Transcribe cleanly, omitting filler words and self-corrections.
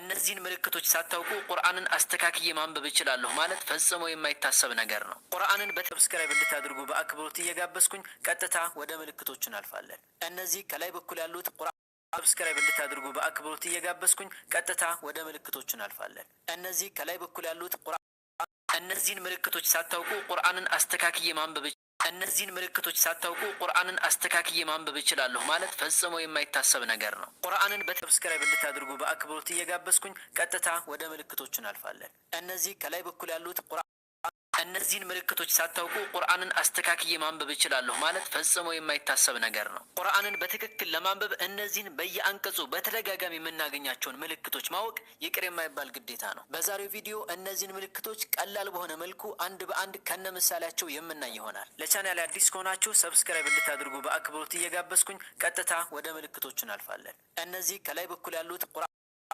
እነዚህን ምልክቶች ሳታውቁ ቁርአንን አስተካክዬ ማንበብ እችላለሁ ማለት ፈጽሞ የማይታሰብ ነገር ነው። ቁርአንን በሰብስክራይብ እንድታደርጉ በአክብሮት እየጋበዝኩኝ ቀጥታ ወደ ምልክቶቹ እናልፋለን። እነዚህ ከላይ በኩል ያሉት ቁርአን ሰብስክራይብ እንድታደርጉ በአክብሮት እየጋበዝኩኝ ቀጥታ ወደ ምልክቶቹ እናልፋለን። እነዚህ ከላይ በኩል ያሉት እነዚህን ምልክቶች ሳታውቁ ቁርአንን አስተካክዬ ማንበብ እችላለሁ ማለት ፈጽሞ የማይታሰብ ነገር ነው። ቁርአንን በሰብስክራይብ እንድታደርጉ በአክብሮት እየጋበዝኩኝ ቀጥታ ወደ ምልክቶቹ እናልፋለን። እነዚህ ከላይ በኩል ያሉት እነዚህን ምልክቶች ሳታውቁ ቁርአንን አስተካክዬ ማንበብ እችላለሁ ማለት ፈጽሞ የማይታሰብ ነገር ነው። ቁርአንን በትክክል ለማንበብ እነዚህን በየአንቀጹ በተደጋጋሚ የምናገኛቸውን ምልክቶች ማወቅ ይቅር የማይባል ግዴታ ነው። በዛሬው ቪዲዮ እነዚህን ምልክቶች ቀላል በሆነ መልኩ አንድ በአንድ ከነ ምሳሌያቸው የምናይ ይሆናል። ለቻናሌ አዲስ ከሆናችሁ ሰብስክራይብ እንድታደርጉ በአክብሮት እየጋበዝኩኝ ቀጥታ ወደ ምልክቶቹ እናልፋለን። እነዚህ ከላይ በኩል ያሉት